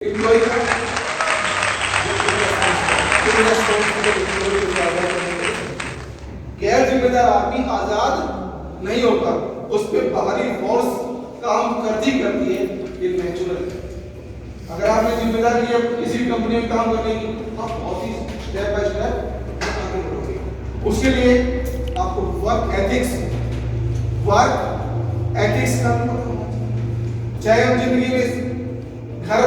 Employ का गैर जिम्मेदार आदमी आजाद नहीं होता, उस पर बाहरी फोर्स काम करती है, ये नेचुरल है। अगर आपने जिम्मेदारी है किसी भी कंपनी में काम करने की, आप बहुत ही स्टेप बाय स्टेप आगे बढ़ोगे। उसके लिए आपको वर्क एथिक्स का पता होना चाहिए। चाहे हम जिंदगी में घर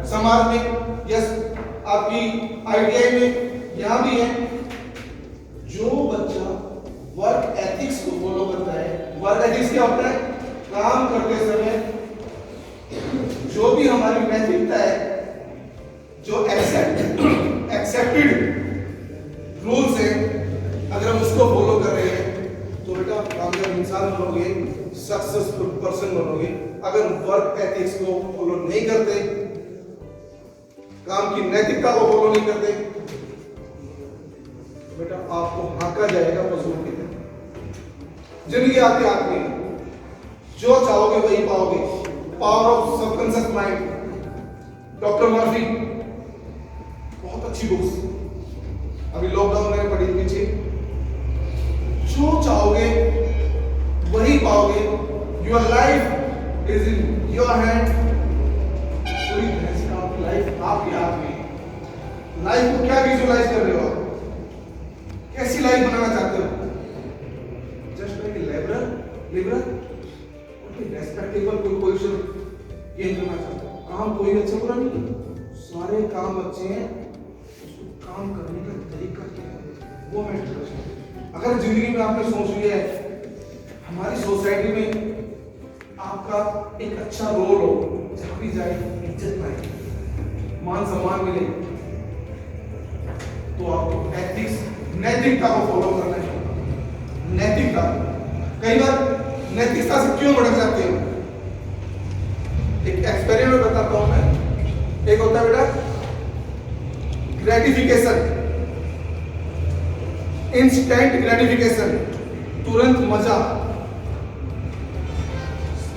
समाज में या आपकी आईटीआई में यहां भी है, जो बच्चा वर्क एथिक्स को फॉलो करता है। वर्क एथिक्स क्या होता है? काम करते समय जो भी हमारी नैतिकता है, जो एक्सेप्टेड रूल्स है, अगर हम उसको फॉलो कर रहे हैं तो बेटा कामयाब इंसान बनोगे, सक्सेसफुल पर्सन बनोगे। अगर वर्क एथिक्स को फॉलो नहीं करते, काम की नैतिकता को फॉलो नहीं करते, तो बेटा आपको हांका जाएगा पशुओं की तरह। जिंदगी आपके हाथ में, जो चाहोगे वही पाओगे। Power of subconscious mind, doctor Murphy, बहुत अच्छी बुक्स अभी लॉकडाउन में पढ़ी पीछे। जो चाहोगे वही पाओगे। Your life is in your hand. पूरी तरह से आपकी लाइफ आपके हाथ में। लाइफ को क्या विजुअलाइज कर रहे हो आप? कैसी लाइफ बनाना चाहते हो? जस्ट लाइक लिबरल रेस्पेक्टेबल कोई पोजीशन गेन करना चाहते हो। काम कोई अच्छा बुरा नहीं है, सारे काम अच्छे हैं, उसको काम करने का तरीका क्या है वो मैटर करता है। अगर जिंदगी में आपने सोच लिया है हमारी सोसाइटी में आपका एक अच्छा रोल हो, जहाँ भी जाए इज्जत पाए, मान सम्मान मिले, तो आपको एथिक्स नैतिकता को फॉलो करना है। नैतिकता, कई बार नैतिकता से क्यों भटक जाते हैं? एक एक्सपेरिमेंट बताता हूं मैं। एक होता है बेटा ग्रेटिफिकेशन, इंस्टेंट ग्रेटिफिकेशन, तुरंत मजा।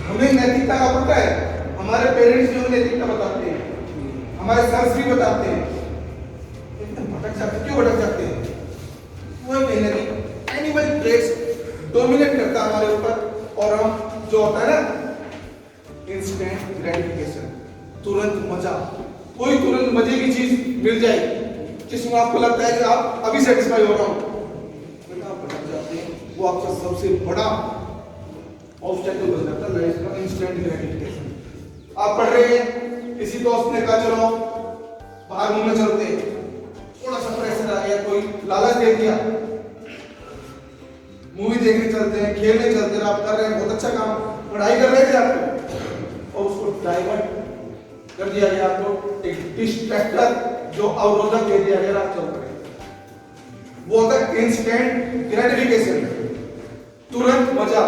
हमें नैतिकता का पता है, हमारे पेरेंट्स भी हमें नैतिकता बताते हैं, हमारे सर भी बताते हैं, लेकिन भटक जाते। क्यों भटक जाते हैं? वो कहीं ना कहीं एनिमल ट्रेट्स डोमिनेट करता है हमारे ऊपर, और हम जो होता है ना इंस्टेंट ग्रेटिफिकेशन, तुरंत मजा। कोई तुरंत मजे की चीज मिल जाए जिसमें आपको लगता है कि आप अभी सेटिस्फाई हो रहा हूं, बेटा आप भटक जाते हैं। वो आपका सबसे बड़ा ऑब्स्टेकल बन जाता है लाइफ का, इंस्टेंट ग्रेटिफिकेशन। आप पढ़ रहे हैं, किसी दोस्त ने कहा चलो बाहर घूमने चलते हैं, थोड़ा सा प्रेशर आ गया, कोई लालच दे दिया, मूवी देखने चलते हैं, खेलने चलते हैं, आप कर रहे हैं बहुत अच्छा काम, पढ़ाई कर रहे थे आपको, और उसको डाइवर्ट कर दिया गया, आपको एक डिस्ट्रैक्टर जो अवरोधक दे दिया गया, आप चल रहे हैं। वो होता है इंस्टेंट ग्रेटिफिकेशन, तुरंत मजा।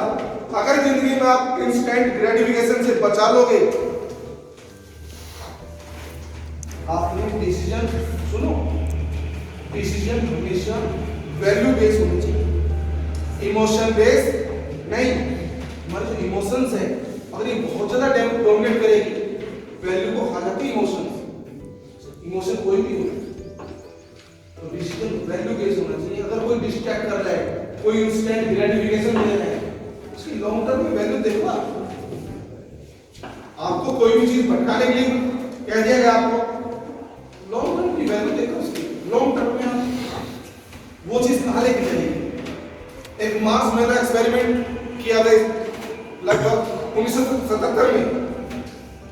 अगर जिंदगी में आप इंस्टेंट ग्रेटिफिकेशन से बचा लोगे, आपने डिसीजन, सुनो, डिसीजन हमेशा वैल्यू बेस्ड होनी चाहिए, इमोशन बेस्ड नहीं। हमारे जो इमोशंस है, अगर ये बहुत ज्यादा डोमिनेट करेगी, वैल्यू को खा जाती है इमोशन कोई भी हो, तो डिसीजन वैल्यू बेस्ड होना चाहिए। अगर कोई डिस्ट्रैक्ट कर रहा है, कोई इंस्टेंट ग्रेटिफिकेशन दे रहा है, उसकी लॉन्ग टर्म में वैल्यू देखो। आपको कोई भी चीज भटकाने के लिए कह दिया गया, आपको लॉन्ग टर्म की वैल्यू देखो उसकी। लॉन्ग टर्म में आप वो चीज कहां लेके जाएगी? एक मार्स में एक्सपेरिमेंट किया था लगभग 1977 में।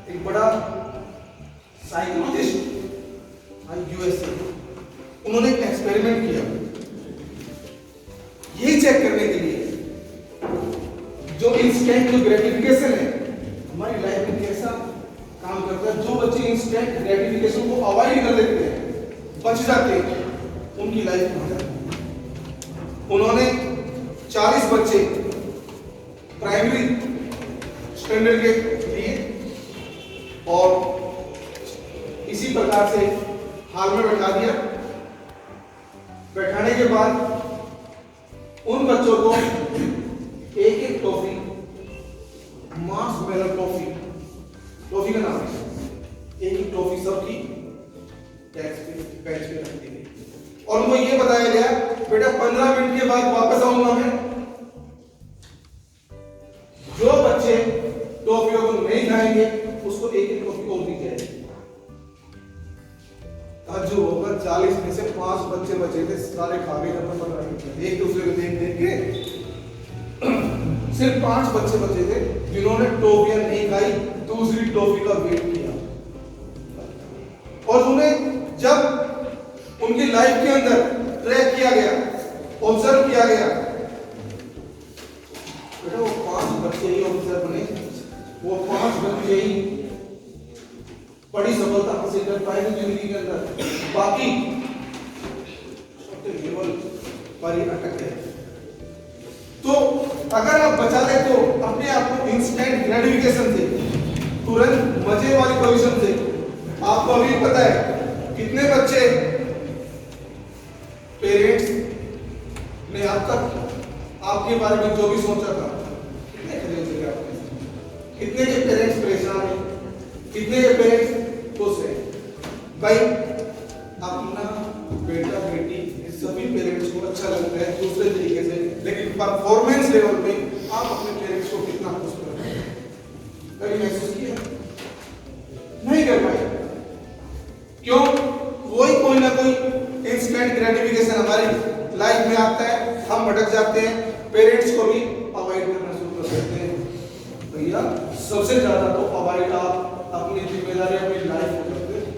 एक बड़ा साइकोलॉजिस्ट यूएसए, उन्होंने एक एक्सपेरिमेंट किया ये चेक करने के लिए जो इंस्टेंट जो ग्रेटिफिकेशन है हमारी लाइफ में कैसा काम करता है। जो बच्चे इंस्टेंट ग्रेटिफिकेशन को अवॉइड कर देते हैं, बच जाते हैं, उनकी लाइफ में जाती है। उन्होंने 40 बच्चे प्राइमरी स्टैंडर्ड के लिए और इसी प्रकार से हाल में बैठा दिया। बैठाने के बाद उन बच्चों को एक एक टॉफी, मार्स मेलर टॉफी का नाम है, एक एक टॉफी सबकी टैक्स पे बेंच पे रख दी गई और उनको ये बताया गया बेटा 15 मिनट के बाद वापस आऊंगा मैं। जो बच्चे टॉफियों को नहीं खाएंगे उसको एक एक टॉफी और दी जाएगी। आज जो होगा 40 में से 5 बच्चे बचे थे, सारे खा गए खत्म कर रहे एक दूसरे को देख देख के। सिर्फ 5 बच्चे बचे थे जिन्होंने टॉफियां नहीं खाई, दूसरी टॉफी का वेट किया। और उन्हें जब उनकी लाइफ के अंदर ट्रैक किया गया, ऑब्जर्व किया गया, बेटा वो 5 बच्चे ही ऑब्जर्व बने, वो 5 बच्चे ही बड़ी सफलता हासिल कर पाए जिंदगी के अंदर, बाकी लेवल पर ही अटक गए। तो अगर आप बचा ले तो अपने आप को इंस्टेंट ग्रेटिफिकेशन से, तुरंत मजे वाली पोजीशन से, आपको अभी पता है कितने बच्चे पेरेंट्स ने अब तक आपके बारे में जो भी सोचा था, कितने के पेरेंट्स परेशान हैं, कितने के पेरेंट्स खुश हैं। भाई अपना बेटा बेटी सभी पेरेंट्स को अच्छा लगता है दूसरे तरीके से, लेकिन परफॉर्मेंस लेवल पे आप अपने पेरेंट्स को कितना खुश कर रहे हैं, कभी महसूस किया? नहीं कर पाए। क्यों? वही कोई ना कोई इंस्टेंट ग्रेटिफिकेशन हमारी लाइफ में आता है, हम भटक जाते हैं, पेरेंट्स को भी अवॉइड करना शुरू कर देते हैं। भैया सबसे ज्यादा तो अवॉइड आप अपनी जिम्मेदारी, अपनी लाइफ को करते हैं।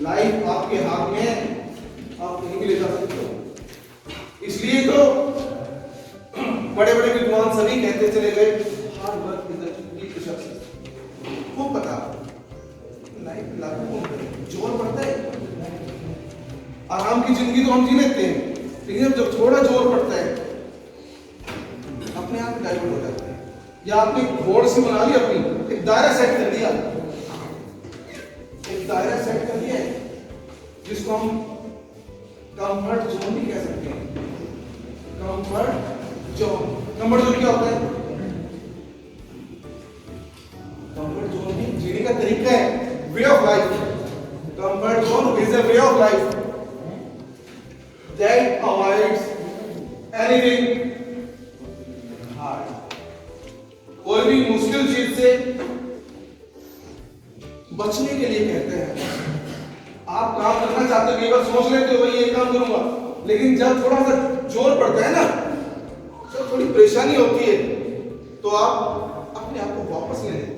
लाइफ आपके हाथ में है, आप कहीं भी ले जा सकते हो। इसलिए तो बड़े बड़े विद्वान सभी कहते चले गए hard work is the key to success. खूब पता लाइफ लागू कौन करे, जोर पड़ता है। आराम की जिंदगी तो हम जी लेते हैं, लेकिन जब थोड़ा जोर पड़ता है अपने आप डाइवर्ट हो जाते हैं। या आपने घोड़ से बना ली, अपनी एक दायरा सेट कर दिया, एक दायरा सेट कर दिया जिसको हम कंफर्ट जोन भी कह सकते हैं। कंफर्ट जोन, कंफर्ट जोन क्या होता है? कंफर्ट जोन भी जीने का तरीका है, way of life. Comfort zone is a way of life that avoids anything hard. कोई भी मुश्किल चीज से बचने के लिए कहते हैं। आप काम करना चाहते हो, कई बार सोच लेते हो भाई ये काम करूंगा, लेकिन जब थोड़ा सा जोर पड़ता है ना, जब थोड़ी परेशानी होती है, तो आप अपने आप को वापस ले लेते।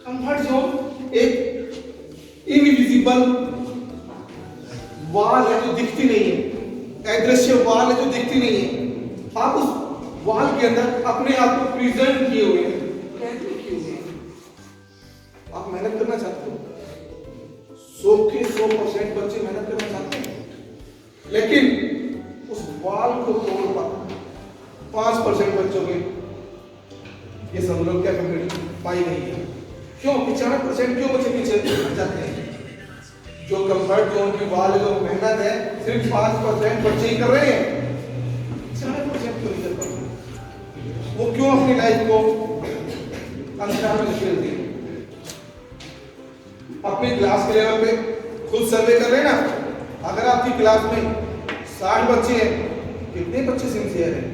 कंफर्ट जोन एक इनविजिबल वॉल है जो दिखती नहीं है, अदृश्य वॉल है जो दिखती नहीं है। आप उस वॉल के अंदर अपने आप को प्रेजेंट किए हुए हैं, कैसे किए हुए हैं। आप मेहनत करना चाहते हो, 100% बच्चे मेहनत करना चाहते हैं, लेकिन उस वॉल को तोड़ पा 5% बच्चों के ये सब लोग क्या कम्युनिटी पाई गई है। क्यों 95% क्यों बच्चे पीछे जाते हैं? जो कंफर्ट जोन की वॉल जो मेहनत है सिर्फ 5% बच्चे ही कर रहे हैं, 95% क्यों नहीं कर पाते? वो क्यों अपनी लाइफ को अंधकार में खेलते हैं? अपनी क्लास के लेवल पे खुद सर्वे कर रहे हैं ना। अगर आपकी क्लास में 60 बच्चे हैं, कितने बच्चे सिंसियर हैं,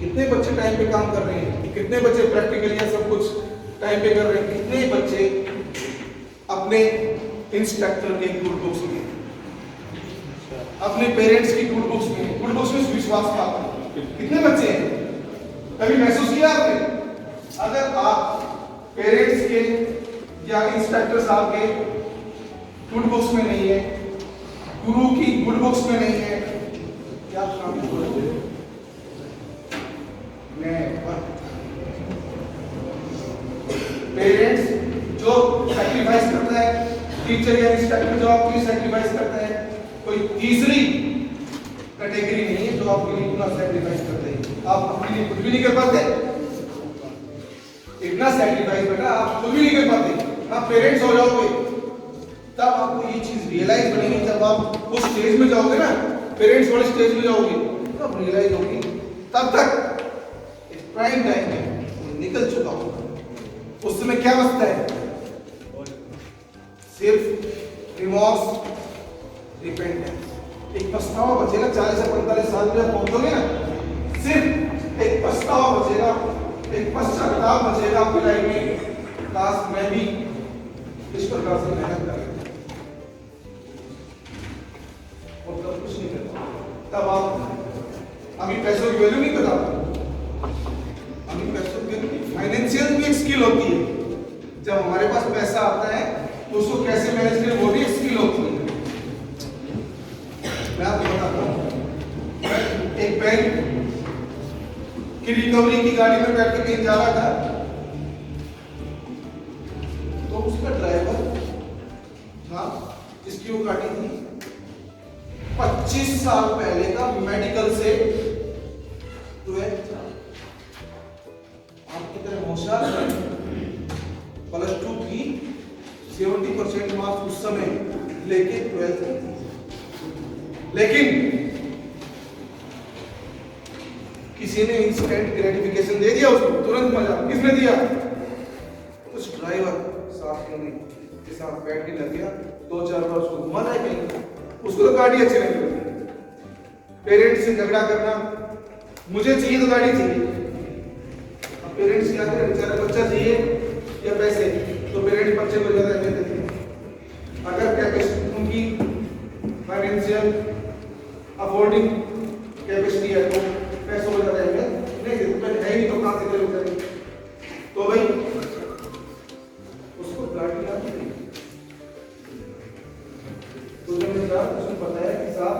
कितने बच्चे टाइम पे काम कर रहे हैं, कितने बच्चे प्रैक्टिकली सब कुछ टाइम पे कर रहे हैं, कितने बच्चे अपने इंस्ट्रक्टर के गुड बुक्स में, अपने पेरेंट्स की गुड बुक्स में विश्वास पाते हैं, कितने बच्चे हैं? कभी महसूस किया आपने? अगर आप पेरेंट्स के या इंस्ट्रक्टर साहब के गुड बुक्स में नहीं है, गुरु की गुड बुक्स में नहीं है, क्या काम करोगे? पेरेंट्स जो सैक्रिफाइस करता है, टीचर या इंस्ट्रक्टर जो आपके लिए सैक्रिफाइस करता है, कोई तीसरी कैटेगरी नहीं है जो आपके लिए इतना सैक्रिफाइस करते हैं। आप अपने लिए कुछ भी नहीं कर पाते, इतना सैक्रिफाइस बेटा आप खुद भी नहीं कर पाते। आप पेरेंट्स हो जाओगे तब आपको ये चीज रियलाइज बनेगी, जब आप उस स्टेज में जाओगे ना, पेरेंट्स वाले स्टेज में जाओगे तब रियलाइज होगी। तब तक प्राइम टाइम में निकल चुका होगा, उस समय क्या बचता है? सिर्फ रिमॉर्स, रिपेंटेंस। एक पछतावा बचेगा 40 से 45 साल में पहुंचोगे ना, सिर्फ एक पछतावा बचेगा, एक पश्चाताप बचेगा आपकी लाइफ में, काश मैं भी इस प्रकार से मेहनत कर और तब कुछ नहीं करता। तब आप अभी पैसों की वैल्यू नहीं पता, अभी पैसों की फाइनेंशियल भी एक स्किल होती है। जब हमारे पास पैसा आता है उसको कैसे मैनेज करें वो भी एक स्किल होती है। मैं आपको बताता हूँ, एक बैंक की रिकवरी की गाड़ी में बैठ के कहीं जा रहा था, तो उसका ड्राइवर था जिसकी वो गाड़ी थी 25 साल पहले का मेडिकल से 12th। आपकी तरह होशियार +2 की 70% मार्क्स उस समय लेके 12th। लेकिन किसी ने इंस्टेंट ग्रेटिफिकेशन दे दिया उसको, तुरंत मजा। किसने दिया? उस ड्राइवर साथियों ने के साथ बैठ के लग गया, 2-4 बार उसको घुमा रहा है, उसको तो गाड़ी अच्छी नहीं लगी। पेरेंट्स से झगड़ा करना, मुझे चाहिए तो गाड़ी चाहिए। अब पेरेंट्स क्या करें, बेचारा बच्चा चाहिए या पैसे, तो पेरेंट्स बच्चे को ज्यादा अहमियत देते हैं। अगर कैपेसिटी उनकी फाइनेंशियल अफोर्डिंग कैपेसिटी है तो पैसों को ज्यादा अहमियत नहीं देते, तो है ही तो कहां से करें। तो भाई उसको गाड़ी आती नहीं, तो जब मैंने कहा उसने बताया कि साहब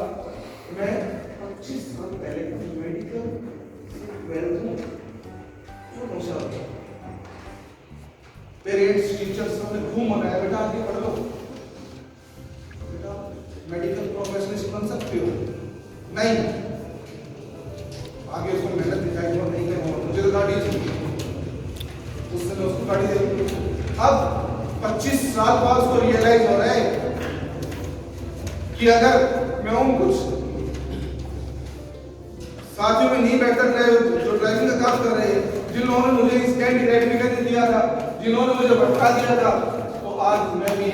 मैं 25 साल पहले का मेडिकल 12th में जो नशा होता, पेरेंट्स टीचर्स सबने खूब मनाया, बेटा आगे पढ़ लो, बेटा मेडिकल प्रोफेशनलिस्ट बन सकते हो। नहीं, आगे उसको मेहनत दिखाई और नहीं करना, मुझे तो गाड़ी चाहिए, उस समय उसको गाड़ी दे दी। अब 25 साल बाद उसको रियलाइज हो रहा है कि अगर मैं हूं कुछ साथियों में नहीं बैठकर जो ड्राइविंग का काम कर रहे हैं, जिन लोगों ने मुझे इंस्टेंट ग्रेटिफिकेशन दिया था, जिन्होंने मुझे भटका दिया था, तो आज मैं भी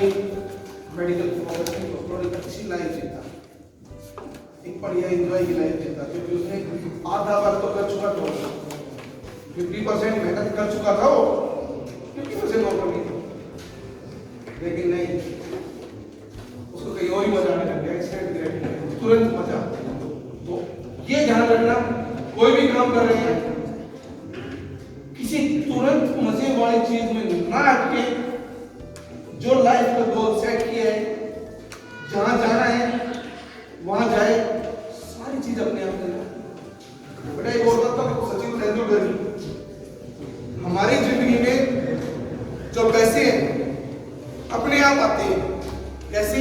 मेडिकल प्रोफेशन को थोड़ी अच्छी लाइफ जीता, एक बढ़िया एंजॉय की लाइफ जीता, क्योंकि उसने आधा बार तो कर चुका था, 50% मेहनत कर चुका था वो, 50% और नहीं, लेकिन नहीं, उसको कहीं और ही मजा आने लग गया, इंस्टेंट ग्रेटिफिकेशन तुरंत मजा। तो ये ध्यान रखना, कोई भी काम कर रहे हैं किसी तुरंत मजे वाली चीज में ना अटके, जो लाइफ का गोल सेट किया है, जहां जाना है वहां जाए, सारी चीज अपने आप देना। बेटा एक और बात तो सचिन तेंदुलकर जी, हमारी जिंदगी में जो पैसे हैं अपने आप आते हैं। कैसे?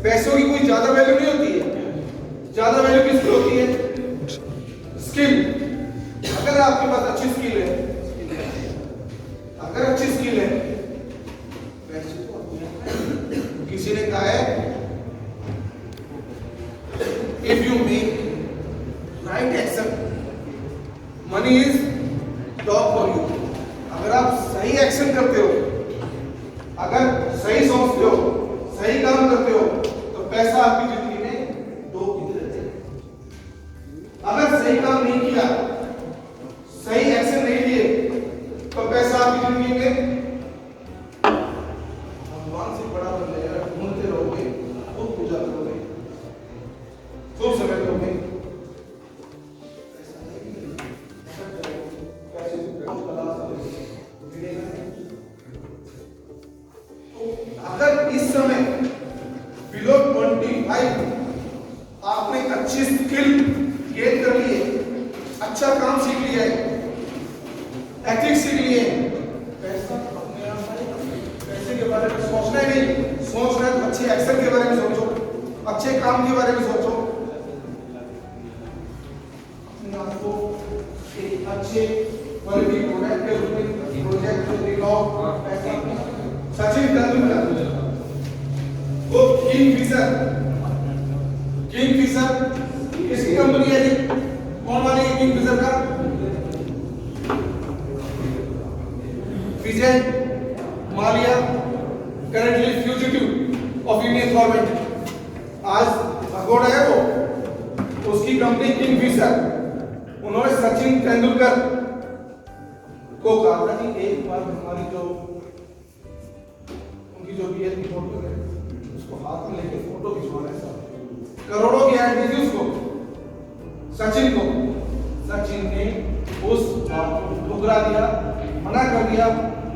पैसों की कोई ज्यादा वैल्यू नहीं होती है, ज्यादा वैल्यू किसकी होती है? स्किल। अगर आपके पास अच्छी स्किल है, अगर अच्छी स्किल है, पैसे तो अपने। किसी ने कहा है if you make right action money is top for you. अगर आप सही एक्शन करते हो, अगर सही सोचते हो, सही काम करते हो, तो पैसा आपकी जिंदगी में दो की रहते हैं। अगर सही काम नहीं किया, सही एक्शन नहीं लिए, तो पैसा आपकी जिंदगी में भगवान से बड़ा बन जाएगा। ढूंढते रहोगे, खूब पूजा करोगे, खूब समय दोगे, अगर इस समय बिलो 25 आपने अच्छी स्किल गेन कर ली है, अच्छा काम सीख लिया है, एथिक्स सीख लिए, पैसा अपने आप आएगा। पैसे के बारे में सोचना ही नहीं, सोचना है अच्छे एक्शन के बारे में सोचो, अच्छे काम के बारे में सोचो, अपने आप को एक अच्छे क्वालिटी प्रोडक्ट के रूप में प्रोजेक्ट को दिखाओ। पैसा सचिन तेंदुलकर वो किंगफिशर किसकी कंपनी है जी? कौन वाली है किंगफिशर का? Vijay Mallya of Indian government. आज भगोड़ा है वो, उसकी कंपनी किंगफिशर, उन्होंने सचिन तेंदुलकर को कहा था कि एक बार हमारी जो उनकी जो बीएल की फोटो है उसको हाथ में लेके फोटो खिंचवाना है साहब। करोड़ों की ऐड दी थी उसको, सचिन को। सचिन ने उस बात को ठुकरा दिया, मना कर दिया,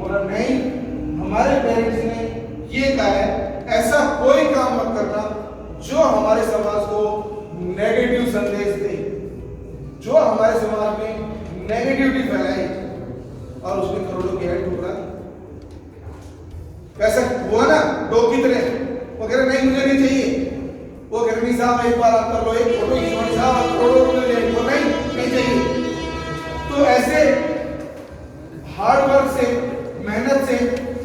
बोला नहीं, हमारे पेरेंट्स ने ये कहा है ऐसा कोई काम मत करना जो हमारे समाज को नेगेटिव संदेश दे, जो हमारे समाज में नेगेटिविटी फैलाए। और उसने करोड़ों की ऐड ठुकरा दी। पैसा हुआ ना डॉग की तरह, वो कह रहे नहीं मुझे नहीं चाहिए, वो कह रहे साहब एक बार आप कर लो, एक फोटो खिंचवानी साहब आप करोड़ों रुपए ले लो, नहीं चाहिए। तो ऐसे हार्ड वर्क से, मेहनत से,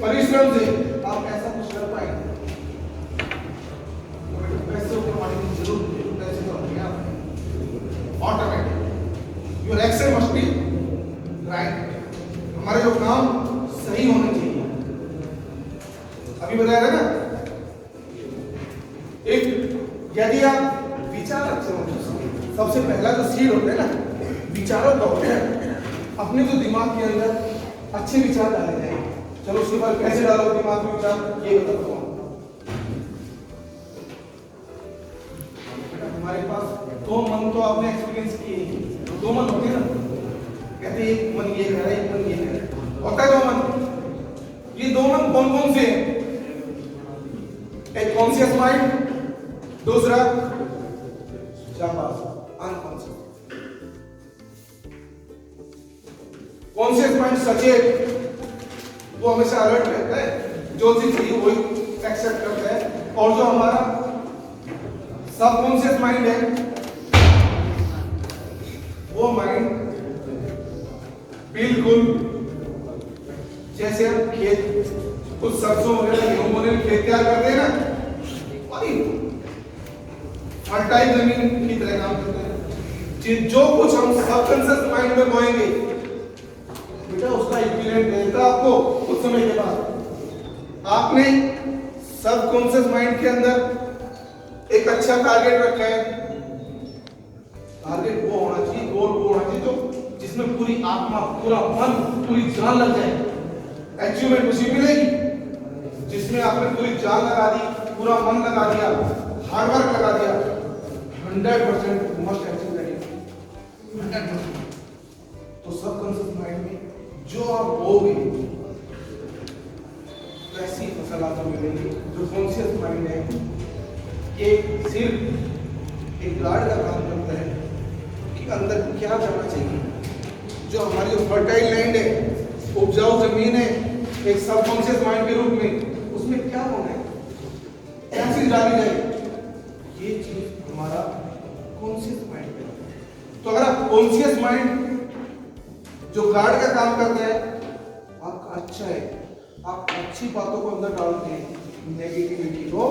परिश्रम से आप ऐसा कुछ कर पाएंगे। तो पैसे कमाने की जरूरत नहीं, पैसे तो अपने आप automatic. Your action must be right. हमारे जो काम सही होने चाहिए। अभी बताया था ना, एक यदि आप विचार अच्छे होने, सबसे पहला जो सीड होता है ना विचारों का होता है, अपने जो दिमाग के अंदर अच्छे विचार डाले जाए। चलो उसके बाद कैसे डालो दिमाग में विचार, ये बताता हूँ। हमारे पास दो मन तो आपने एक्सपीरियंस किए, दो मन होते हैं ना, कहते एक मन ये कह रहा है, एक मन ये कह रहा है, होता है दो मन। ये दो मन कौन कौन से हैं? एक कॉन्शियस माइंड, दूसरा अनकॉन्शियस। कॉन्शियस माइंड सचेत, वो हमेशा अलर्ट रहता है, जो चीज चाहिए वही एक्सेप्ट करता है। और जो हमारा सबकॉन्शियस माइंड है, वो माइंड बिल्कुल जैसे हम खेत कुछ सरसों वगैरह गेहूं वगैरह खेत तैयार करते हैं ना, फर्टाइल जमीन की तरह काम करते हैं। जो कुछ हम सबकॉन्शियस माइंड में बोएंगे बेटा उसका इक्विवेलेंट देता आपको कुछ समय के बाद। आपने सबकॉन्शियस माइंड के अंदर एक अच्छा टारगेट रखा है, टारगेट वो होना चाहिए, गोल वो होना चाहिए तो जिसमें पूरी आत्मा, पूरा मन, पूरी जान लग जाए। अचीवमेंट उसी मिलेगी जिसमें आपने पूरी जान लगा दी, पूरा मन लगा दिया, हार्ड वर्क लगा दिया। 100% मस्ट अचीव दैट, 100%। तो सबकॉन्शियस माइंड में जो आप बोगे वैसी फसल आपको मिलेगी। जो कॉन्शियस माइंड है ये सिर्फ एक गार्ड का काम करता है कि अंदर क्या करना चाहिए। जो हमारी जो फर्टाइल लैंड है, उपजाऊ जमीन है, एक सबकॉन्शियस माइंड के रूप में, उसमें क्या होना है, क्या चीज डाली जाए, ये चीज हमारा कॉन्शियस माइंड है। तो अगर आप कॉन्शियस माइंड जो गार्ड का काम करता है, आपका अच्छा है, आप अच्छी बातों को अंदर डालते हैं, नेगेटिविटी को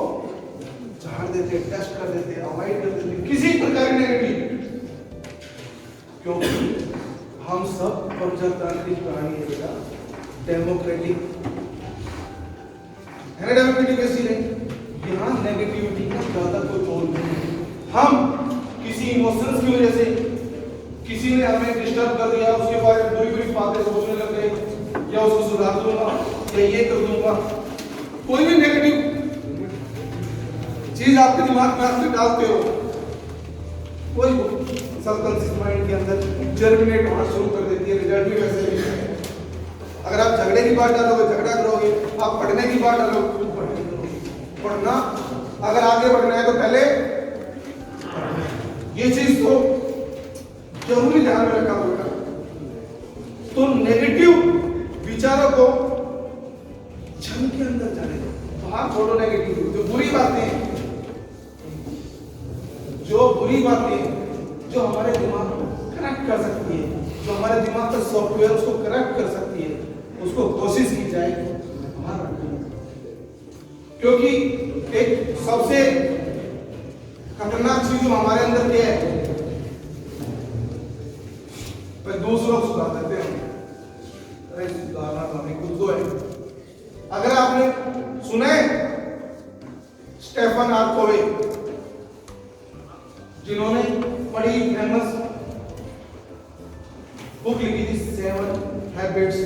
झाड़ देते, टेस्ट कर देते, अवॉइड कर देते किसी प्रकार की नेगेटिव। क्योंकि हम सब प्रजातांत्रिक प्राणी है बेटा, डेमोक्रेटिक है ना, डेमोक्रेटिक कैसी है, यहाँ नेगेटिविटी का ज्यादा कोई रोल नहीं है। हम किसी इमोशंस की वजह से किसी ने हमें डिस्टर्ब कर दिया, उसके बारे में बुरी बुरी बातें सोचने लग गए, या उसको सुधार दूंगा या ये कर दूंगा, कोई भी नेगेटिव चीज आपके दिमाग में आप डालते हो, वही सबकॉन्शियस माइंड के अंदर जर्मिनेट होना शुरू कर देती है। रिजल्ट भी वैसे ही है। अगर आप झगड़े की बात डालोगे झगड़ा करोगे, आप पढ़ने की बात डालोगे पढ़ने करोगे। पढ़ना अगर आगे बढ़ना है तो पहले ये चीज तो जरूरी ध्यान में रखा होगा। तो नेगेटिव विचारों को जन के अंदर जाने दो, बाहर छोड़ो नेगेटिव। जो बुरी बातें हैं, जो बुरी बातें जो हमारे दिमाग को कनेक्ट कर सकती है, जो हमारे दिमाग का सॉफ्टवेयर उसको कनेक्ट कर सकती है, उसको कोशिश की जाए बाहर रखने। क्योंकि एक सबसे खतरनाक चीज जो हमारे अंदर क्या है, दूसरों को सुधार देते हैं। अरे सुधारना तो हमें खुद को है। अगर आपने सुना है स्टेफन आर कोवे, जिन्होंने बड़ी फेमस बुक लिखी थी 7 habits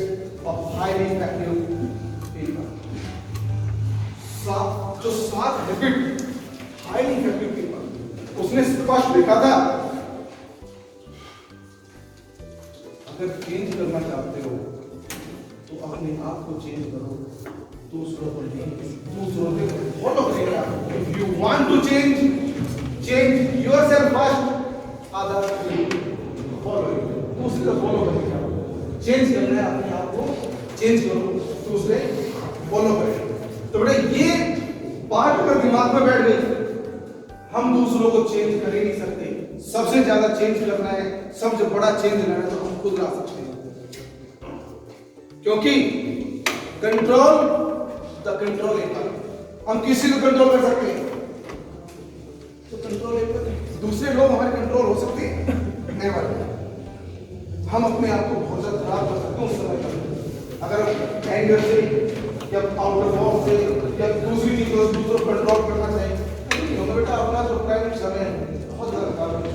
of highly effective people. जो 7 हैबिट हाईली इफेक्टिव पीपल, उसने स्पष्ट लिखा था अगर चेंज करना चाहते हो तो अपने आप को चेंज करो, दूसरों को नहीं, दूसरों को फॉलो करेगा। If you want to change yourself first, others will follow you. दूसरे को फॉलो करेगा। चेंज करना है अपने आप को, चेंज करो, दूसरे फॉलो करें। तो बेटा ये बात अगर दिमाग में बैठ गई, हम दूसरों को चेंज कर ही नहीं सकते। सबसे ज्यादा चेंज करना है, सबसे बड़ा चेंज लाना है तो हम खुद ला सकते हैं, क्योंकि कंट्रोल द कंट्रोलेबल, हम किसी को कंट्रोल कर सकते हैं। तो कंट्रोलेबल दूसरे लोग हमारे कंट्रोल हो सकते हैं, नेवर। हम अपने आप को बहुत ज्यादा खराब कर सकते हैं उस समय पर, अगर एंगर से या आउट ऑफ ऑफ से या दूसरी चीजों से दूसरों को कंट्रोल करना चाहिए। तो बेटा अपना जो टाइम समय है बहुत ज्यादा खराब है।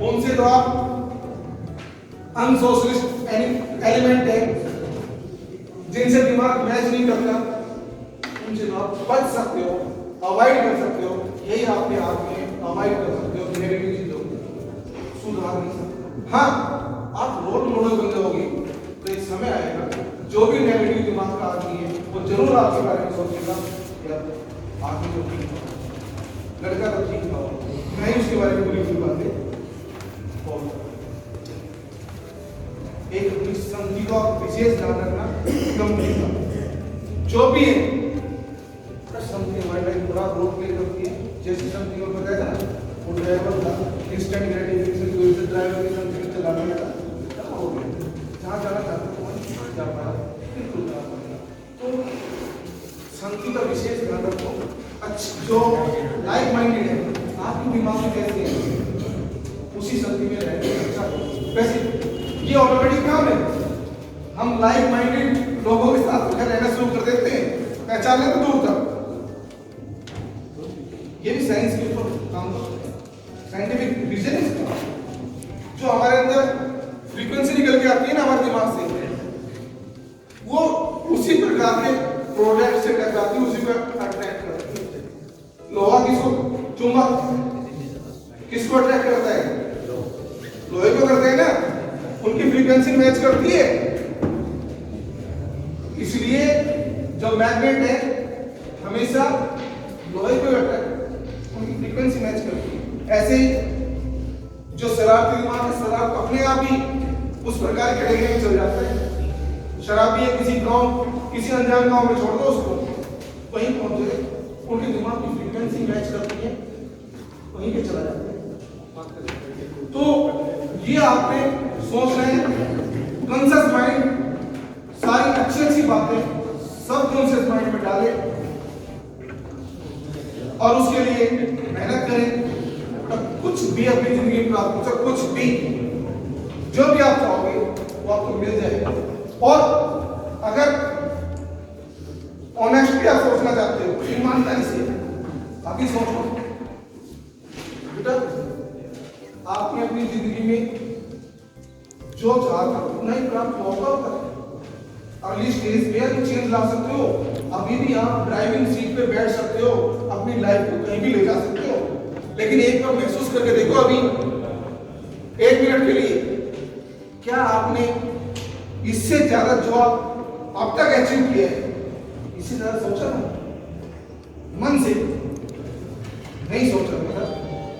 उनसे तो आप अनसोशलिस्ट एलिमेंट है, जिनसे दिमाग मैच नहीं करता, उनसे आप बच सकते हो, अवॉइड कर सकते हो। यही आपके हाथ में, अवॉइड कर सकते हो नेगेटिव चीजों को, सुधार नहीं सकते। हाँ, आप रोल मॉडल बनते होगे तो एक समय आएगा जो भी नेगेटिव दिमाग का आदमी है वो जरूर आपके बारे में सोचेगा कि आगे तो ठीक हो, लड़का तो ठीक हो, मैं ही उसके बारे में बुरी बुरी बातें। एक अपनी संधि का विशेष ध्यान रखना, कंपनी का जो भी है संधि हमारी लाइफ बड़ा रोल प्ले करती है। जैसे संधि को बताया था ना, वो ड्राइवर था, इंस्टेंट ग्रेटिफिकेशन की वजह से ड्राइवर की संधि चलाने लगा, हो गया जहाँ जाना चाहता था वहाँ जा पाया, बिल्कुल जा पाया। तो संधि का विशेष ध्यान रखो। अच्छा, जो लाइक माइंडेड है, आपकी दिमाग में कैसे है, उसी संधि में रहने अच्छा। वैसे ये ऑटोमेटिक काम है, हम लाइक माइंडेड लोगों के साथ रहना शुरू कर देते हैं, पहचान लेते दूर तक। ये भी साइंस के ऊपर काम करता है, साइंटिफिक रीजन है इसका। जो हमारे अंदर फ्रीक्वेंसी निकल के आती है ना हमारे दिमाग से, वो उसी प्रकार के प्रोडक्ट से टकराती है, उसी पर अट्रैक्ट करती है। लोहा किसको, चुंबक किसको अट्रैक्ट करता है, लोहे को करते हैं ना, उनकी फ्रीक्वेंसी मैच करती है। इसलिए जो मैग्नेट है हमेशा लोहे को अट्रैक्ट, उनकी फ्रीक्वेंसी मैच करती है। ऐसे ही जो शरारती दिमाग है, शराब अपने आप ही उस प्रकार के डेगे में चल जाता है। शराबी है, किसी गांव, किसी अनजान गांव में छोड़ दो उसको, वहीं पहुंच गए, उनके दिमाग की फ्रीक्वेंसी मैच करती है, वहीं पे चला जाता है। तो ये आपने सोचना है, कॉन्शियस माइंड सारी अच्छी अच्छी बातें सब कॉन्शियस माइंड में डाले और उसके लिए मेहनत करें। कुछ भी अपनी जिंदगी में प्राप्त हो, कुछ भी जो भी आप चाहोगे वो आपको मिल जाएगा। और अगर ऑनेस्टली आप सोचना चाहते हो, ईमानदारी से अभी सोचो बेटा, आपने अपनी जिंदगी में जो चाहता उतना ही प्राप्त होगा। अर्ली स्टेज पे आप चेंज ला सकते हो, अभी भी आप ड्राइविंग सीट पे बैठ सकते हो, अपनी लाइफ को कहीं भी ले जा सकते हो। लेकिन एक बार महसूस करके देखो, अभी 1 मिनट के लिए क्या आपने इससे ज्यादा जो आप अब तक अचीव किया है, इससे ज्यादा सोचा ना? मन से नहीं सोचा बेटा,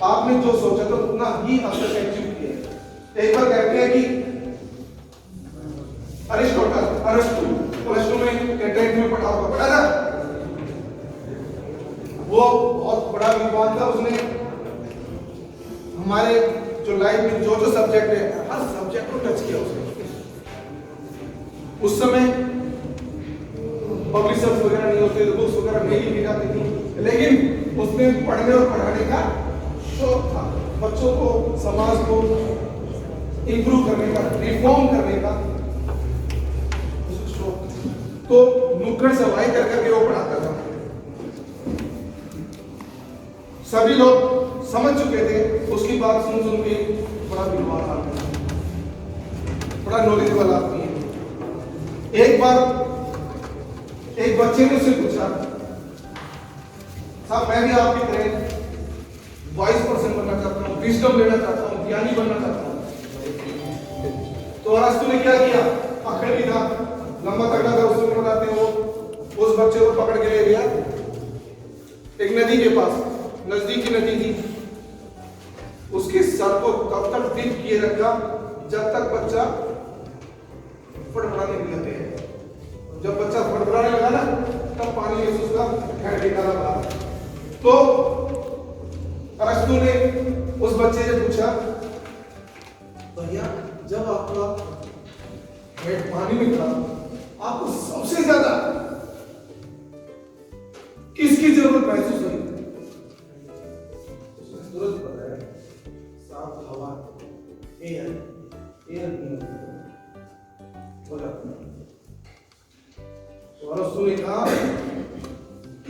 आपने जो सोचा था उतना ही अब तक अचीव किया है। एक बार कहते हैं कि अरिस्टो में टेंथ में पढ़ा था, वो बहुत बड़ा विद्वान था। उसने हमारे जो लाइफ में जो जो सब्जेक्ट है, हर सब्जेक्ट को टच किया उसने। उस समय पब्लिशर्स वगैरह नहीं होते थे, बुक्स वगैरह नहीं लिखी जाती थी, लेकिन उसने पढ़ने और पढ़ाने का शौक था, बच्चों को, समाज को इंप्रूव करने का, रिफॉर्म करने का शौक। तो नुक्कड़ सफाई कर करके वो पढ़ाता था। सभी लोग समझ चुके थे। उसकी बात सुन सुन के बड़ा विद्वान आदमी, बड़ा नॉलेजेबल आदमी है। एक बार एक बच्चे ने उससे पूछा, साहब मैं भी आपकी तरह वाइस पर्सन बनना चाहता हूँ, विजडम लेना चाहता हूँ, ज्ञानी बनना चाहता हूँ। तो आज तूने क्या किया? पकड़ भी था, लंबा तगड़ा था, उसको बताते हो उस बच्चे को पकड़ के ले गया एक नदी के पास, नजदीकी नदी थी। उसके सर को तब तक डिप किए रखा जब तक बच्चा फड़फड़ाने लगे। जब बच्चा फड़फड़ाने लगा ना, तब पानी में उसका हेड निकाला बाहर। तो अरस्तु ने उस बच्चे से पूछा, भैया जब आपका हेड पानी में था, आपको सबसे ज्यादा किसकी जरूरत महसूस हुई? उसने तुरंत बताया, साफ हवा, एयर बोला। तो अरस्तु ने कहा,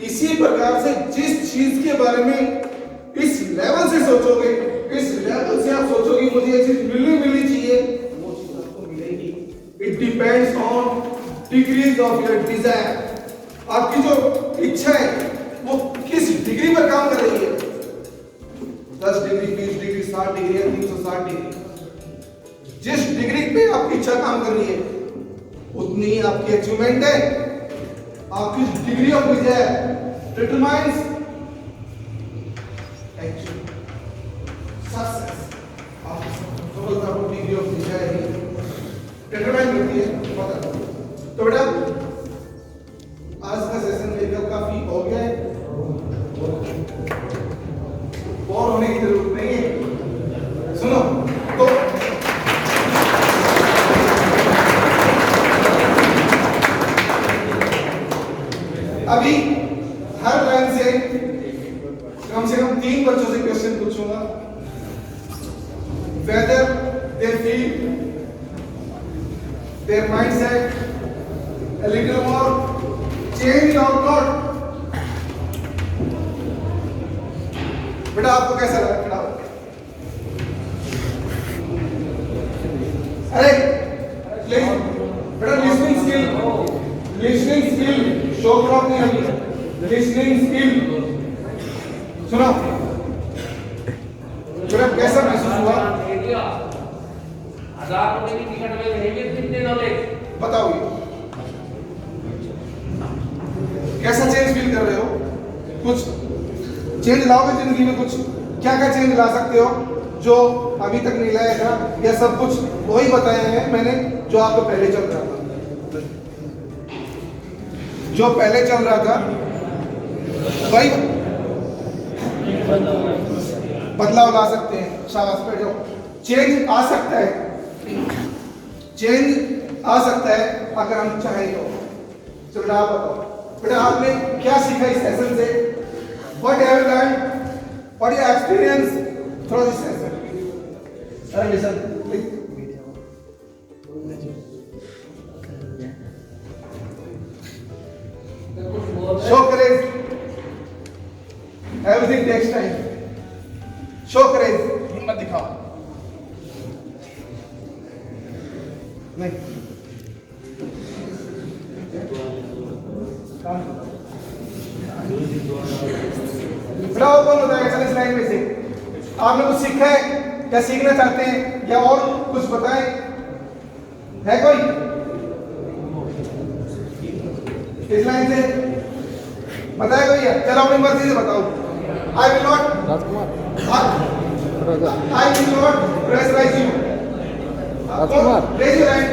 इसी प्रकार से जिस चीज के बारे में इस लेवल से सोचोगे, इस लेवल से आप सोचोगे मुझे ये चीज मिलनी चाहिए, वो चीज आपको मिलेगी। It depends on degrees of your desire. आपकी जो इच्छा है वो किस डिग्री पर काम कर रही है, 10 डिग्री, 20 डिग्री, 60 डिग्री या 360 डिग्री। जिस डिग्री पे आपकी इच्छा काम कर रही है उतनी आपकी अचीवमेंट है। आपकी degree of desire determines actual success. आपकी सफलता को degree of desire he determine करती है। पता तो बेटा आज का सेशन मेकअप काफी हो गया है, और होने की जरूरत नहीं है। सुनो तो अभी हर लाइन से कम 3 बच्चों से क्वेश्चन पूछूंगा। whether they feel their mindset a little more changed or not। बेटा आपको कैसा लगा? खड़ा हो। अरे बेटा लिसनिंग स्किल शो क्रॉप नहीं अभी, लिसनिंग स्किल सुनो। बेटा कैसा महसूस हुआ? 1000 रुपए की टिकट में रहेंगे कितने नॉलेज बताओ, कैसा चेंज फील कर रहे हो? कुछ चेंज लाओगे जिंदगी में? कुछ क्या क्या चेंज ला सकते हो जो अभी तक नहीं लाया था, या सब कुछ वही बताया है मैंने जो आपको पहले चल रहा था? जो पहले चल रहा था वही बदलाव ला सकते हैं। शाबाश, बैठ जाओ। चेंज आ सकता है, चेंज आ सकता है अगर हम चाहें तो। चलो आप बताओ बेटा आपने क्या सीखा इस सेशन से? What have you learned? What your experience through this session? Sir, listen, please. Show courage. Everything takes time. Show courage. हिम्मत दिखाओ। नहीं। बेटा वो कौन होता है एक्सेलेंस लाइन में से? आपने कुछ सीखा है या सीखना चाहते हैं या और कुछ बताएं? है कोई इस लाइन से बताए कोई है? चलो अपनी मर्जी से बताओ। I will not pressurise you. Raise your hand.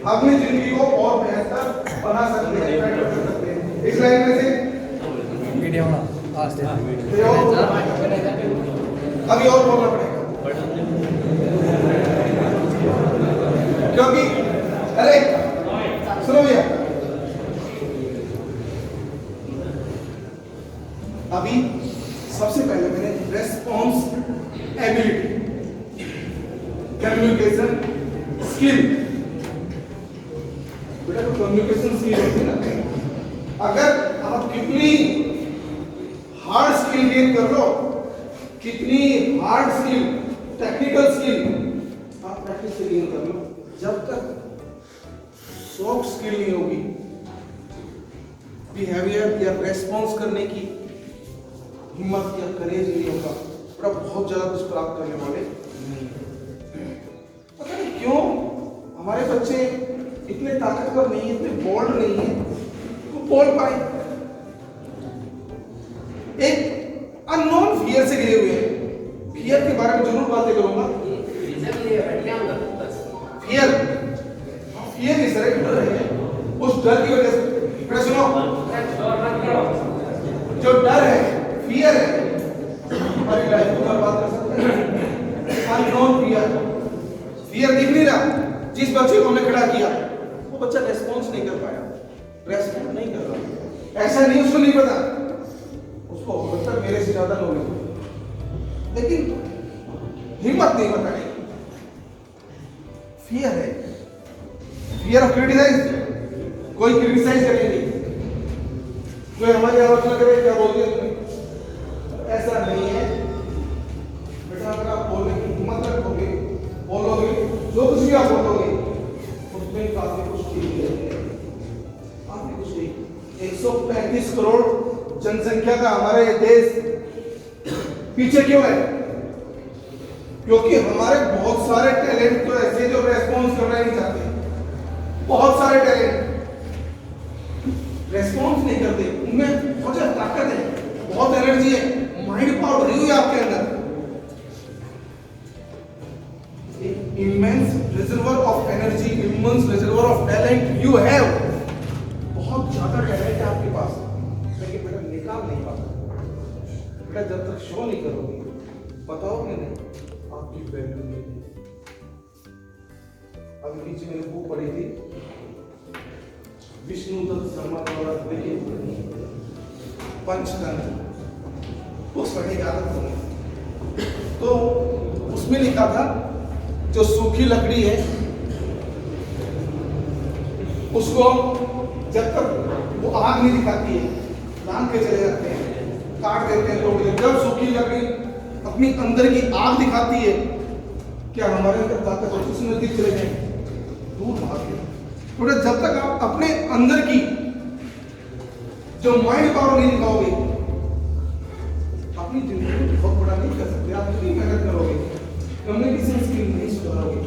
अपनी जिंदगी को और बेहतर बना सकते हैं, बेटर कर सकते हैं। इस लाइन में से अभी और बोलना पड़ेगा क्योंकि अरे सुनो भैया, अभी सबसे पहले मैंने response ability, communication skill, communication skill होती है ना, अगर आप कितनी हार्ड स्किल गेन कर लो, कितनी हार्ड स्किल, टेक्निकल स्किल आप प्रैक्टिस से गेन कर लो, जब तक सॉफ्ट स्किल नहीं होगी, बिहेवियर या रेस्पॉन्स करने की हिम्मत या करेज नहीं होगा, तो आप बहुत ज्यादा कुछ प्राप्त करने वाले नहीं। पता नहीं क्यों हमारे बच्चे इतने ताकतवर नहीं है, इतने बोल्ड नहीं है, वो बोल पाए। एक अननोन फियर से घिरे हुए हैं, फियर के बारे में जरूर बातें करूंगा। फियर, फियर इस तरह डर है, उस डर की वजह से सुनो, जो डर है, फियर है, हमारी लाइफ को बर्बाद कर सकते हैं। अननोन फियर, फियर दिख नहीं रहा। जिस बच्चे को हमने खड़ा किया वो बच्चा रेस्पॉन्स नहीं कर पाया, रेस्पॉन्स नहीं कर रहा। ऐसा नहीं उसको नहीं पता, उसको मतलब मेरे से ज्यादा नॉलेज है, लेकिन हिम्मत नहीं बताने की। फियर है, फियर ऑफ क्रिटिसाइज। कोई क्रिटिसाइज करेंगे, कोई हमारी आलोचना करे, क्या बोल दिया तुमने, ऐसा नहीं है बेटा। अगर आप बोलने की हिम्मत रखोगे, बोलोगे, जो कुछ भी आप बोलोगे उसमें काफी कुछ ठीक है, काफी कुछ ठीक। 135 करोड़ जनसंख्या का हमारा ये देश पीछे क्यों है? क्योंकि हमारे बहुत सारे टैलेंट तो ऐसे जो रेस्पॉन्स करना नहीं चाहते, बहुत सारे टैलेंट रेस्पॉन्स नहीं करते, उनमें बहुत ज्यादा ताकत है, बहुत एनर्जी है, माइंड पावर भरी हुई है आपके अंदर, immense reservoir of energy, immense reservoir of talent you have. बहुत ज्यादा टैलेंट है आपके पास, लेकिन बेटा निकाल नहीं पाता। बेटा जब तक शो नहीं करोगे, बताओगे नहीं, आपकी वैल्यू नहीं है। अभी बीच में बुक पढ़ी थी विष्णुदत्त शर्मा द्वारा लिखित पंचतंत्र, उस पढ़ने की आदत होगी। तो उसमें लिखा था जो सूखी लकड़ी है उसको जब तक वो आग नहीं दिखाती है लांग के चले जाते हैं, काट देते हैं लोग। जब सूखी लकड़ी अपनी अंदर की आग दिखाती है, क्या हमारे अंदर ताकत होती है, उसमें नजदीक चले जाएंगे, दूर भागते। तो जब तक आप अपने अंदर की जो माइंड पावर नहीं दिखाओगे, अपनी जिंदगी को बहुत बड़ा नहीं कर सकते। आप कितनी मेहनत करोगे, कम्युनिकेशन स्किल नहीं सुधारोगे,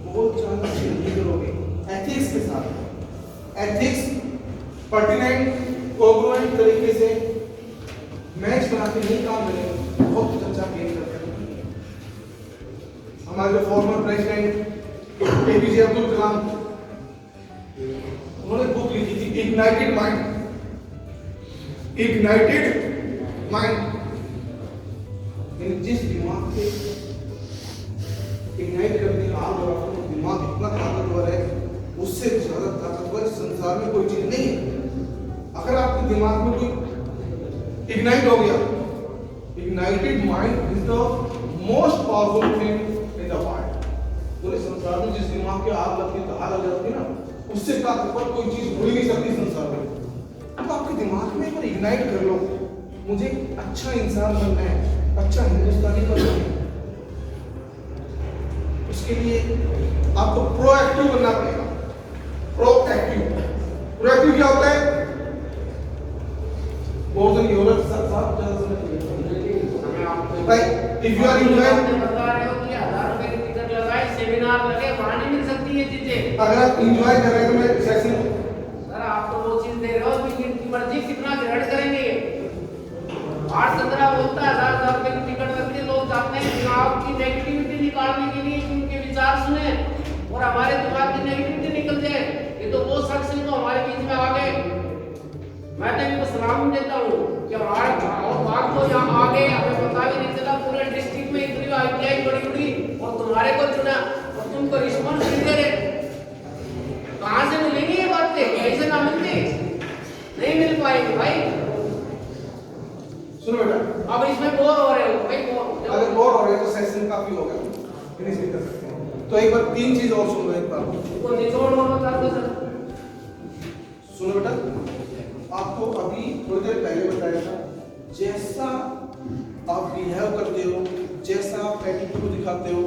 बहुत ज्यादा स्किल नहीं करोगे, एथिक्स के साथ, एथिक्स पर्टिनेंट कोग्रुएंट तरीके से मैच बना के नहीं काम करेंगे, बहुत अच्छा गेन करते हैं। हमारे जो former president APJ Abdul Kalam, उन्होंने बुक लिखी थी इग्नाइटेड माइंड, इग्नाइटेड माइंड। जिस दिमाग के इग्नाइट करने का आग लगा, तो दिमाग इतना ताकतवर है, उससे ज्यादा ताकतवर संसार में कोई चीज नहीं है। अगर आपके दिमाग में कोई इग्नाइट हो गया, ignited mind is the most powerful thing in the world. पूरे संसार में जिस दिमाग की आग लगती है, आग लग जाती है ना, उससे ताकतवर कोई चीज हो ही नहीं सकती संसार में। तो आपके दिमाग में एक बार इग्नाइट कर लो, मुझे अच्छा इंसान बनना है, अच्छा हिंदुस्तानी बनना है। उसके लिए आपको प्रोएक्टिव बनना पड़ेगा। प्रोएक्टिव, प्रोएक्टिव क्या होता है? बहुत जन योगा साथ ज्यादा समझ भाई, इफ यू आर एंजॉयिंग, बता रहे हो कि 1000 रुपए की टिकट लगाए, सेमिनार लगे, वहां नहीं मिल सकती है चीजें। अगर आप एंजॉय कर रहे हैं तो मैं सेशन, सर आप तो वो चीज दे रहे हो कि इनकी मर्जी कितना ग्रहण करेंगे। 8-15 बोलता है 1000 रुपए की टिकट लगती है, लोग जाते हैं दिमाग की नेगेटिविटी निकालने के लिए, उनके विचार सुने और हमारे दिमाग की नेगेटिविटी निकल जाए। ये तो वो शख्स हैं जो हमारे बीच में आ गए। मैं तो इनको सलाम देता हूँ कि हमारे बात को यहाँ आ गए, हमें पता भी नहीं चला, पूरे डिस्ट्रिक्ट में इतनी आईटीआई बड़ी और तुम्हारे को चुना और तुमको रिस्पॉन्स नहीं दे रहे। कहाँ से मिलेंगी ये बातें? कैसे ना मिलती, नहीं मिल पाएगी भाई। सुनो बेटा, अब इसमें बोर हो रहे हो भाई, बोर अगर बोर हो रहे हो तो सेशन काफी हो गया, फिनिश भी कर सकते हैं। तो एक बार 3 चीज और सुन लो। एक बार को निचोड़ और बता दो सर। सुनो बेटा, आपको अभी थोड़ी देर पहले बताया था, जैसा आप बिहेव करते हो, जैसा आप एटीट्यूड दिखाते हो,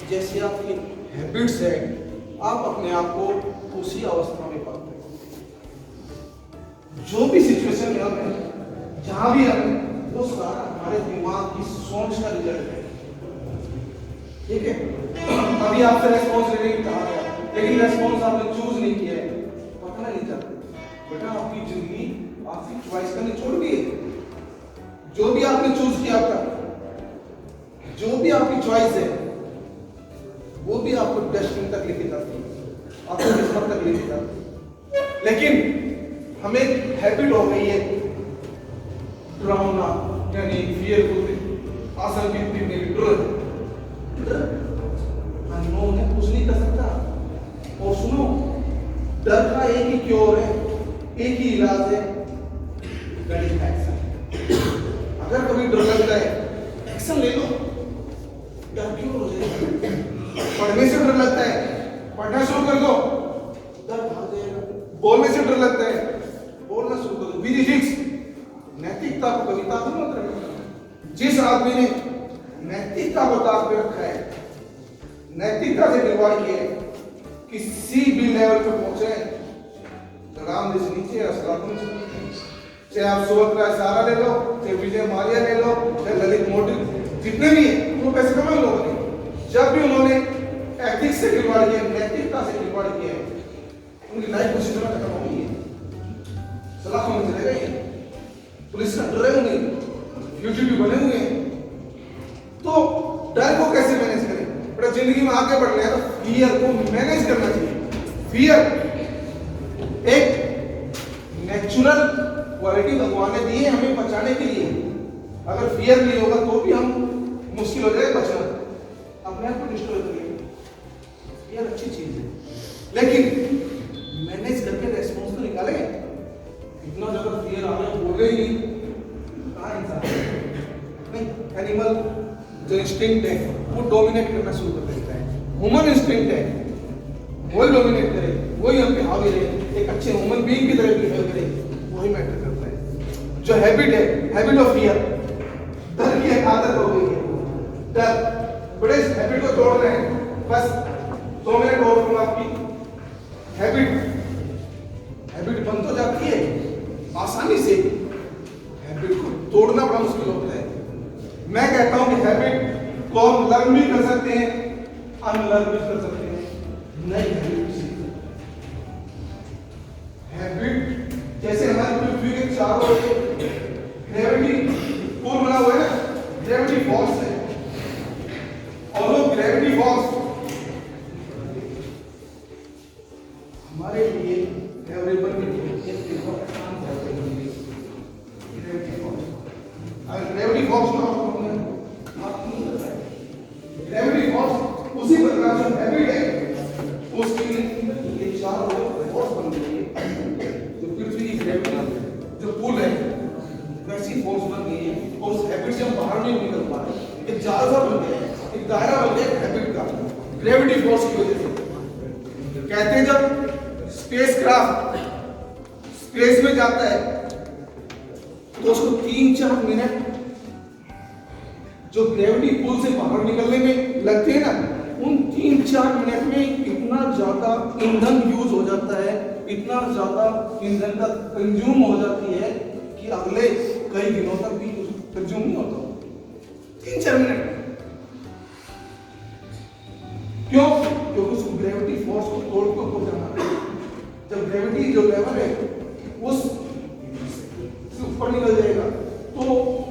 जैसी आपकी हैबिट्स है, आप अपने आप को उसी अवस्था में पाते हो। जो भी सिचुएशन में हम हैं, जहां भी हम हैं, वो सारा हमारे दिमाग की सोच का रिजल्ट है। ठीक है, अभी आपसे रेस्पॉन्स लेने की कहा गया, लेकिन रेस्पॉन्स आपने चूज नहीं किया है, पता नहीं चलता। बेटा, आपकी जिंदगी आपकी चॉइस का निचोड़ भी है। जो भी आपने चूज किया था, जो भी आपकी चॉइस है, वो भी आपको डेस्टिनी तक लेके जाती है, आपको किस्मत तक लेके जाती है। लेकिन हमें हैबिट हो गई है डरावना, यानी फियरफुल, आसन की मेरी डर अननोन है, कुछ नहीं कर सकता। और सुनो, डर का एक ही क्योर है, एक ही इलाज है, एक्शन। अगर कभी डर लगता है, एक्शन ले लो, डर क्यों हो जाएगा। पढ़ने से डर लगता है, पढ़ना शुरू कर दो, डर भाग जाएगा। बोलने से डर लगता है, बोलना शुरू कर दो। बी फिक्स, नैतिकता को कविता तो मत रखना। जिस आदमी ने नैतिकता को ताक पे रखा है, नैतिकता से खिलवाड़ किया है, किसी भी लेवल पे पहुंचे, रामदेव से नीचे या सलातों से नीचे। चाहे आप सुभद्रा सारा ले लो, चाहे विजय माल्या ले लो, चाहे ललित मोदी, जितने भी हैं, वो पैसे कमाए लोगों ने। जब भी उन्होंने एथिक्स से खिलवाड़ किया, नैतिकता से खिलवाड़ किया है, उनकी लाइफ उसी तरह खत्म हो गई है। सलाखों में चले गए, पुलिस का डरे होंगे, यूट्यूब बने हुए हैं। तो डर को कैसे मैनेज करें? बड़ा जिंदगी में आगे बढ़ रहे हैं तो फियर को मैनेज करना चाहिए। फियर एक नेचुरल क्वालिटी भगवान ने दी है हमें बचाने के लिए। अगर फियर नहीं होगा तो भी हम मुश्किल हो जाएगा बचना, अपने आप को डिस्ट्रॉय करेंगे। फियर अच्छी चीज है, लेकिन मैनेज करके रेस्पॉन्स तो निकाले। इतना ज्यादा फियर आ गया, बोले ही कहाँ इंसान नहीं। एनिमल जो इंस्टिंक्ट है वो डोमिनेट करना शुरू कर देता है। ह्यूमन इंस्टिंक्ट है, वही डोमिनेट करे, वही हम पे हावी रहे, एक अच्छे ह्यूमन बीइंग की तरह बिहेव करे, वही मैटर करता है। जो हैबिट है, हैबिट ऑफ फियर, डर की एक आदत हो गई है। डर, बड़े इस हैबिट को तोड़ रहे हैं। बस 2 मिनट और दूंगा आपकी। हैबिट बन तो जाती है आसानी से, हैबिट को तोड़ना बड़ा मुश्किल होता है। मैं कहता हूं कि हैबिट को हम लर्न भी कर सकते हैं, अनलर्न भी कर सकते हैं। नई हैबिट जैसे हमारी पृथ्वी के चारों ओर ग्रेविटी पुल बना हुआ है ना, ग्रेविटी फोर्स है, और वो ग्रेविटी फोर्स हमारे लिए फेवरेबल नहीं है। ग्रेविटी फोर्स ना हो ग्रेविटी फोर्स उसी प्रकार जो हैबिट है उसकी ये चारों फोर्स बन गई है। जो पृथ्वी की ग्रेविटी जो पुल है वैसी फोर्स बन गई है, और उस हैबिट से हम बाहर नहीं निकल पा रहे। एक जाल सा बन गया है, एक दायरा बन गया हैबिट का, ग्रेविटी फोर्स की वजह से। कहते हैं जब स्पेसक्राफ्ट स्पेस में जाता है तो उसको 3-4 मिनट जो ग्रेविटी पुल से बाहर निकलने में लगते हैं ना, उन 3-4 मिनट में इतना ज्यादा ईंधन यूज हो जाता है, इतना ज्यादा ईंधन का कंज्यूम हो जाती है कि अगले कई दिनों तक भी कंज्यूम नहीं होता। 3-4 मिनट। क्यों? क्योंकि उस ग्रेविटी फोर्स को तोड़ के ऊपर जाना है। जब ग्रेविटी जो लेवल है उस ऊपर निकल जाएगा तो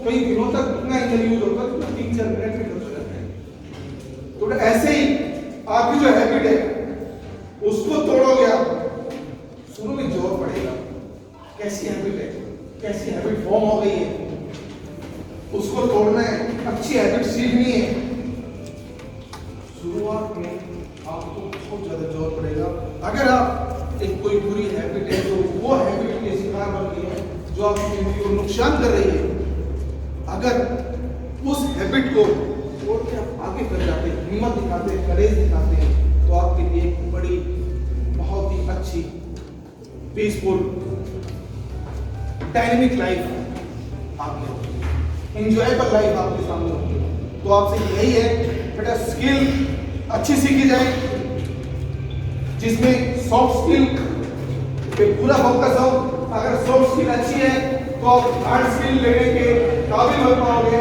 कई दिनों तक इतना ईंधन यूज होगा तो 3-4 मिनट में खत्म हो जाता है। तो ऐसे ही आपकी जो हैबिट है उसको तोड़ोगे आप, शुरू में जोर पड़ेगा। कैसी हैबिट है, कैसी हैबिट फॉर्म हो गई है, उसको तोड़ना है, अच्छी हैबिट सीखनी है। शुरुआत में आपको बहुत ज्यादा जोर पड़ेगा। अगर आप एक कोई बुरी हैबिट है तो वो हैबिट के शिकार बन गई है जो आपकी जिंदगी को नुकसान कर रही है, अगर उस हैबिट को तोड़ के आप आगे कर जाते हैं, हिम्मत दिखाते हैं, करेज दिखाते हैं, तो आपके लिए एक बड़ी बहुत ही अच्छी पीसफुल डायनेमिक लाइफ आपकी, इंजॉयबल लाइफ आपके सामने होगी। तो आपसे यही है बेटा, स्किल अच्छी सीखी जाए जिसमें सॉफ्ट स्किल पे पूरा फोकस हो। अगर सॉफ्ट स्किल अच्छी है तो आप हार्ड स्किल लेने के काबिल हो पाओगे।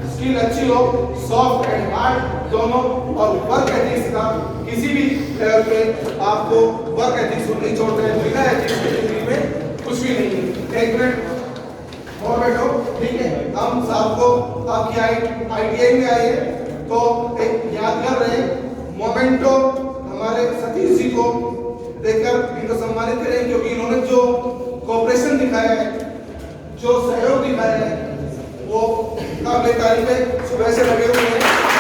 स्किल अच्छी हो, सॉफ्ट एंड हार्ड दोनों, और वर्क एथिक्स का किसी भी लेवल पे आपको वर्क एथिक्स को नहीं छोड़ते हैं। बिना एथिक्स के जिंदगी में कुछ भी नहीं है। एक मिनट और बैठो, ठीक है। हम साहब को आपकी ITI में आए हैं तो एक यादगार रहे मोमेंटो हमारे सतीश जी को देकर इनको सम्मानित करें, क्योंकि इन्होंने जो कोऑपरेशन दिखाया है, जो सहयोग दिखाया है, वो काबिल तारीफ है। सुबह से लगे हुए हैं।